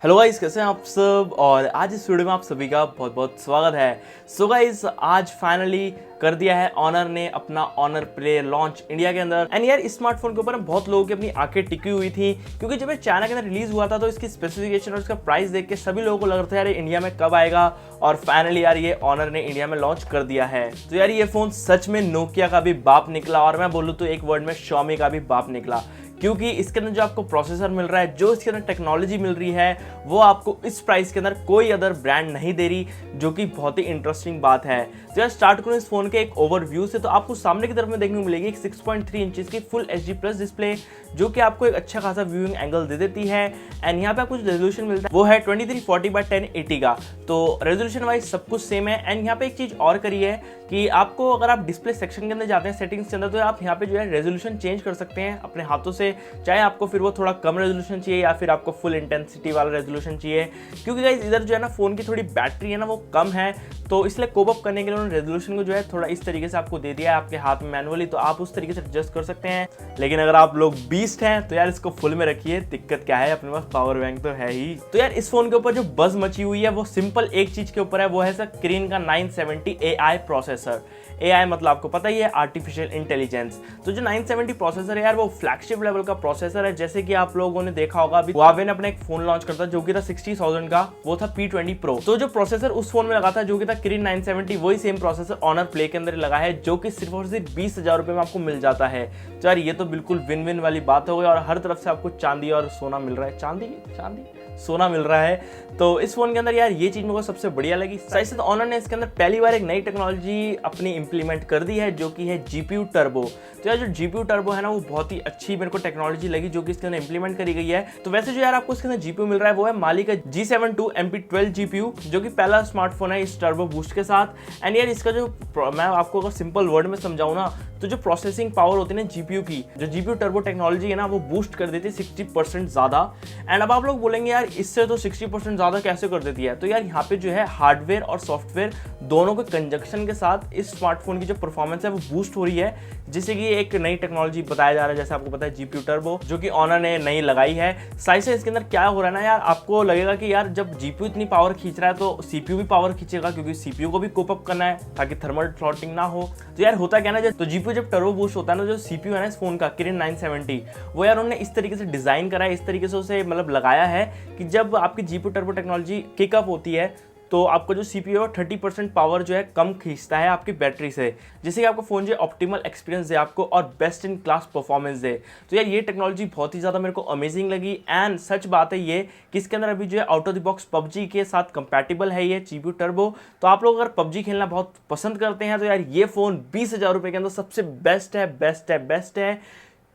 Hello guys, कैसे हैं आप सब। और आज इस वीडियो में आप सभी का बहुत बहुत स्वागत है। सो गाइस, आज फाइनली कर दिया है ऑनर ने अपना ऑनर प्ले लॉन्च इंडिया के अंदर। एंड यार, इस स्मार्टफोन के ऊपर बहुत लोगों की अपनी आंखें टिकी हुई थी, क्योंकि जब ये चाइना के अंदर रिलीज हुआ था तो इसकी स्पेसिफिकेशन और इसका प्राइस देख के सभी लोगों को लग रहा था यार इंडिया में कब आएगा। और फाइनली यार ये ऑनर ने इंडिया में लॉन्च कर दिया है। तो यार ये फोन सच में नोकिया का भी बाप निकला, और मैं बोलूँ तो एक वर्ड में Xiaomi का भी बाप निकला, क्योंकि इसके अंदर जो आपको प्रोसेसर मिल रहा है, जो इसके अंदर टेक्नोलॉजी मिल रही है, वो आपको इस प्राइस के अंदर कोई अदर ब्रांड नहीं दे रही, जो कि बहुत ही इंटरेस्टिंग बात है। तो यार स्टार्ट करूँ इस फोन के एक ओवरव्यू से, तो आपको सामने की तरफ में देखने को मिलेगी एक 6.3 इंचेस की फुल HD+ डिस्प्ले, जो कि आपको एक अच्छा खासा व्यूइंग एंगल दे देती है। एंड यहाँ पे आपको जो रेजोल्यूशन मिलता है वो है 2340x1080 का, तो रेजोल्यूशन वाइज सब कुछ सेम है। एंड यहाँ पे एक चीज़ और करी है कि आपको अगर आप डिस्प्ले सेक्शन के अंदर जाते हैं सेटिंग्स के अंदर, तो आप यहाँ पे जो है रेजोल्यूशन चेंज कर सकते हैं अपने हाथों से, चाहे आपको फिर वो थोड़ा कम रेजोल्यूशन चाहिए या फिर आपको फुल इंटेंसिटी वाला रेजोल्यूशन चाहिए। क्योंकि गाइस इधर जो है ना फ़ोन की थोड़ी बैटरी है ना वो कम है, तो इसलिए कोप अप करने के लिए उन्होंने रेजोल्यूशन को जो है थोड़ा इस तरीके से आपको दे दिया है आपके हाथ में मैनुअली, तो आप उस तरीके से एडजस्ट कर सकते हैं। लेकिन अगर आप लोग बीस्ट हैं तो यार इसको फुल में रखिए, दिक्कत क्या है, अपने पास पावर बैंक तो है ही। तो यार इस फोन के ऊपर जो बज मची हुई है वो सिंपल एक चीज के ऊपर है, वो है सर Kirin का 970 AI प्रोसेसर। AI मतलब आपको पता ही है, आर्टिफिशियल इंटेलिजेंस। तो जो 970 प्रोसेसर है यार वो फ्लैगशिप लेवल का प्रोसेसर है। जैसे कि आप लोगों ने देखा होगा, अभी Huawei ने अपना एक फोन लॉन्च करता जो कि था 60,000 का, वो था P20 Pro। तो जो प्रोसेसर उस फोन में लगा था जो कि था Kirin 970, वही सेम प्रोसेसर ऑनर प्ले के अंदर लगा है, जो कि सिर्फ और सिर्फ 20,000 रुपए में आपको मिल जाता है। तो यार ये तो बिल्कुल विन विन वाली बात हो गई, और हर तरफ से आपको चांदी और सोना मिल रहा है, चांदी सोना मिल रहा है। तो इस फोन के अंदर यार ये चीज मेरे को सबसे बढ़िया लगी। साथ ही ऑनर ने इसके अंदर पहली बार एक नई टेक्नोलॉजी अपनी इंप्लीमेंट कर दी है, जो कि है GPU टर्बो। तो यार जो GPU टर्बो है ना वो बहुत ही अच्छी मेरे को टेक्नोलॉजी लगी, जो कि इसके अंदर इंप्लीमेंट करी गई है। तो वैसे जो यार आपको इसके अंदर GPU मिल रहा है वो है माली का G72 MP12 GPU, जो कि पहला स्मार्टफोन है इस टर्बो बूस्ट के साथ। एंड यार इसका जो मैं आपको अगर सिंपल वर्ड में समझाऊं ना, तो जो प्रोसेसिंग पावर होती है ना GPU की, जो GPU टर्बो टेक्नोलॉजी है ना वो बूस्ट कर देती है 60% ज़्यादा। एंड अब आप लोग बोलेंगे यार इससे तो 60% ज़्यादा कैसे कर देती है, तो यार यहाँ पे जो है हार्डवेयर और सॉफ्टवेयर दोनों के कंजक्शन के साथ इस स्मार्टफोन की जो परफॉर्मेंस है वो बूस्ट हो रही है, जिससे कि एक नई टेक्नोलॉजी बताया जा रहा है। जैसे आपको पता है GPU टर्बो, जो कि ऑनर ने नई लगाई है। साइज से इसके अंदर क्या हो रहा है ना यार, आपको लगेगा कि यार जब GPU इतनी पावर खींच रहा है तो CPU भी पावर खींचेगा, क्योंकि CPU को भी कोप अप करना है ताकि थर्मल थ्रॉटलिंग ना हो। तो यार होता क्या ना, तो GPU जब टर्बो बूस्ट होता है ना, जो CPU है ना इस फोन का Kirin 970, वो यार उन्होंने इस तरीके से डिजाइन करा है, इस तरीके से उसे मतलब लगाया है कि जब आपकी GPU टर्बो टेक्नोलॉजी किकअप होती है तो आपका जो CPU है 30% पावर जो है कम खींचता है आपकी बैटरी से, जिससे कि आपको फोन जो ऑप्टिमल एक्सपीरियंस दे आपको और बेस्ट इन क्लास परफॉर्मेंस दे। तो यार ये टेक्नोलॉजी बहुत ही ज़्यादा मेरे को अमेजिंग लगी। एंड सच बात है ये कि इसके अंदर अभी जो है out of the box PUBG के साथ कंपैटिबल है ये GPU टर्बो। तो आप लोग अगर PUBG खेलना बहुत पसंद करते हैं तो यार ये फ़ोन 20,000 रुपये के अंदर सबसे बेस्ट है,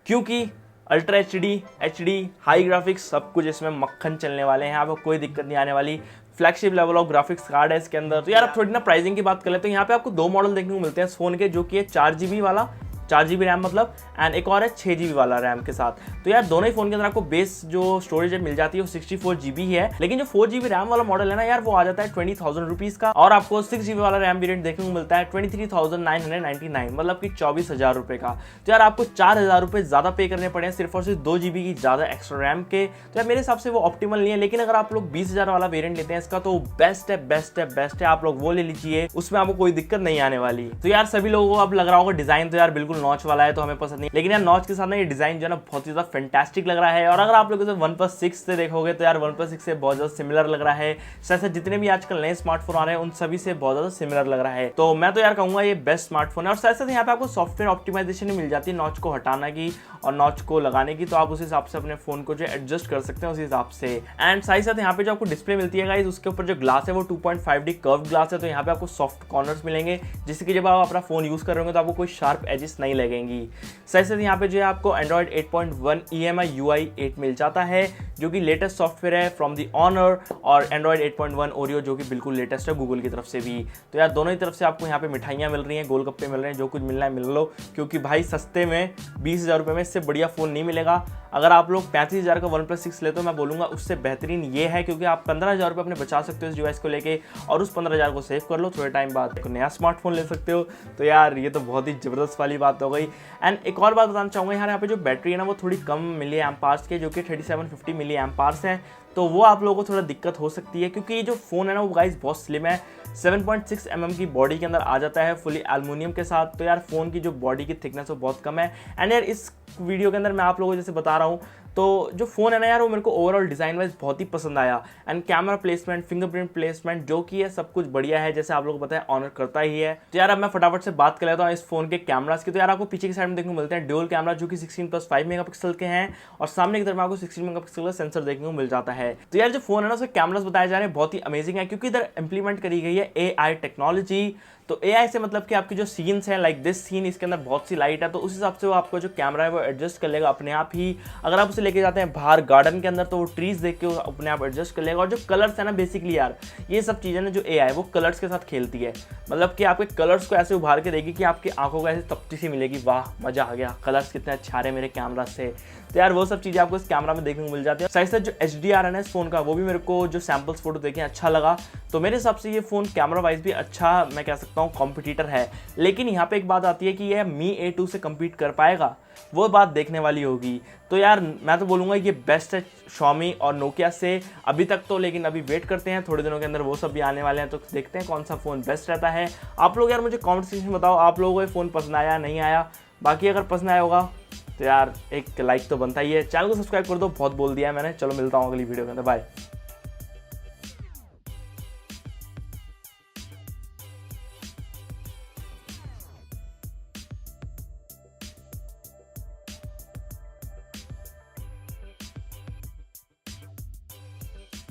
क्योंकि अल्ट्रा HD हाई ग्राफिक्स सब कुछ इसमें मक्खन चलने वाले हैं, आपको कोई दिक्कत नहीं आने वाली। Flagship level of graphics card है इसके अंदर। तो यार अब थोड़ी ना प्राइसिंग की बात कर लेते हैं। यहाँ पे आपको दो मॉडल देखने को मिलते हैं इस फोन के, जो कि है 4GB वाला, 4GB रैम मतलब, एंड एक और है 6GB वाला रैम के साथ। तो यार दोनों ही फोन के अंदर आपको बेस जो स्टोरेज मिल जाती है वो 64GB ही है, लेकिन जो 4GB रैम वाला मॉडल है ना यार वो आ जाता है 20,000 रुपीज़ का, और आपको 6GB वाला रैम वेरिएंट देखने को मिलता है 23,999, मतलब कि 24,000 रुपये का। तो यार आपको 4,000 रुपये ज़्यादा पे करने पड़े हैं सिर्फ और सिर्फ 2GB की ज़्यादा एक्स्ट्रा रैम के। तो यार मेरे हिसाब से वो ऑप्टिमल नहीं है, लेकिन अगर आप लोग 20,000 वाला वेरियंट लेते हैं इसका तो बेस्ट है, आप लोग वो ले लीजिए, उसमें आपको कोई दिक्कत नहीं आने वाली। तो यार सभी लोगों को अब लग रहा होगा डिजाइन तो यार बिल्कुल नॉच वाला है तो हमें पसंद नहीं, लेकिन यार नॉच के साथ ना ये डिजाइन जो है ना बहुत ही ज्यादा फैंटास्टिक लग रहा है। और अगर आप लोग इसे OnePlus 6 से देखोगे तो यार OnePlus 6 से बहुत ज्यादा सिमिलर लग रहा है। साथ जितने भी आजकल नए स्मार्टफोन आ रहे हैं उन सभी से बहुत ज्यादा सिमिलर लग रहा है। तो मैं तो यार कहूंगा ये बेस्ट स्मार्टफोन है। और साथ यहाँ पे आपको सॉफ्टवेयर ऑप्टिमाइजेशन मिल जाती है नॉच को हटाना की और नॉच को लगाने की, तो आप उस हिसाब से अपने फोन को जो एडजस्ट कर सकते हैं उस हिसाब से। एंड साथ यहाँ पे जो आपको डिस्प्ले मिलती है गाइस, उसके ऊपर जो ग्लास है वो 2.5D कर्व ग्लास है, तो यहाँ पे आपको सॉफ्ट कॉर्नर्स मिलेंगे, जिससे कि जब आप अपना फोन यूज कर रहे होंगे तो आपको कोई शार्प एजेस नहीं लगेंगी। साथ यहाँ पे जो है आपको Android 8.1 EMI UI 8 मिल जाता है, जो कि लेटेस्ट सॉफ्टवेयर है फ्रॉम दी ऑनर, और Android 8.1 Oreo जो कि बिल्कुल लेटेस्ट है गूगल की तरफ से भी। तो यार दोनों ही तरफ से आपको यहाँ पे मिठाइयाँ मिल रही हैं, गोलगप्पे मिल रहे हैं, जो कुछ मिलना है मिल लो, क्योंकि भाई सस्ते में 20,000 रुपये में इससे बढ़िया फ़ोन नहीं मिलेगा। अगर आप लोग 35,000 का OnePlus 6 लेते हो, मैं बोलूँगा उससे बेहतरीन ये है, क्योंकि आप 15,000 रुपये अपने बचा सकते हो इस डिवाइस को लेके, और उस 15,000 को सेव कर लो, थोड़े टाइम बाद एक नया स्मार्टफोन ले सकते हो। तो यार ये तो बहुत ही ज़बरदस्त वाली बात बात हो गई। एंड एक और बात बताना चाहूँगा यार, यहाँ पे जो बैटरी है ना वो थोड़ी कम मिली एम्पार्स के, जो कि 3750 मिली एम्पार्स है, तो वो आप लोगों को थोड़ा दिक्कत हो सकती है, क्योंकि ये जो फ़ोन है ना वो गाइस बहुत स्लिम है। 7.6 mm की बॉडी के अंदर आ जाता है फुली एल्युमिनियम के साथ। तो यार फ़ोन की जो बॉडी की थिकनेस वो बहुत कम है। एंड यार इस वीडियो के अंदर मैं आप लोगों को जैसे बता रहा हूँ, तो जो फ़ोन है ना यार वो मेरे को ओवरऑल डिज़ाइन वाइज बहुत ही पसंद आया। And camera placement, fingerprint placement जो कि है सब कुछ बढ़िया है, जैसे आप लोगों को पता है ऑनर करता ही है। तो यार अब मैं फटाफट से बात कर लेता हूँ इस फोन के कैमरास की। तो यार आपको पीछे की साइड में देखने को मिलते हैं ड्यूल कैमरा, जो कि 16+5 मेगापिक्सल के हैं, और सामने की तरफ आपको 16 मेगापिक्सल का सेंसर देखने को मिल जाता है। तो यार जो फोन है ना उसके कैमरास बताए जा रहे हैं बहुत ही अमेजिंग है, क्योंकि इधर इंप्लीमेंट करी गई है AI टेक्नोलॉजी। तो AI से मतलब कि आपकी जो सीन्स हैं, लाइक दिस सीन, इसके अंदर बहुत सी लाइट है, तो उस हिसाब से वो आपको जो कैमरा है वो एडजस्ट कर लेगा अपने आप ही। अगर आप उसे लेके जाते हैं बाहर गार्डन के अंदर, तो वो ट्रीज देख के वो अपने आप एडजस्ट कर लेगा। और जो कलर्स है ना बेसिकली यार, ये सब चीज़ें ना जो AI है वो कलर्स के साथ खेलती है, मतलब कि आपके कलर्स को ऐसे उभार के देगी कि आपकी आंखों को ऐसे तपती सी मिलेगी, वाह मजा आ गया, कलर्स कितने अच्छे आ रहे हैं मेरे कैमरा से। तो यार वो सब चीज़ें आपको इस कैमरा में देखने को मिल जाती है। साथ ही साथ जो HDR है ना इस फोन का, वो भी मेरे को जो सैम्पल्स फोटो देखे अच्छा लगा। तो मेरे हिसाब से ये फ़ोन कैमरा वाइज भी अच्छा, मैं कह सकता हूँ कॉम्पिटिटर है। लेकिन यहाँ पे एक बात आती है कि यह Mi A2 से कम्पीट कर पाएगा, वो बात देखने वाली होगी। तो यार मैं तो बोलूँगा ये बेस्ट है Xiaomi और Nokia से अभी तक तो, लेकिन अभी वेट करते हैं, थोड़े दिनों के अंदर वो सब भी आने वाले हैं, तो देखते हैं कौन सा फ़ोन बेस्ट रहता है। आप लोग यार मुझे कमेंट सेक्शन में बताओ, आप लोगों को ये फ़ोन पसंद आया नहीं आया। बाकी अगर पसंद आया होगा तो यार एक लाइक तो बनता ही है। चैनल को सब्सक्राइब कर दो, बहुत बोल दिया है मैंने। चलो मिलता हूँ अगली वीडियो के अंदर, बाय।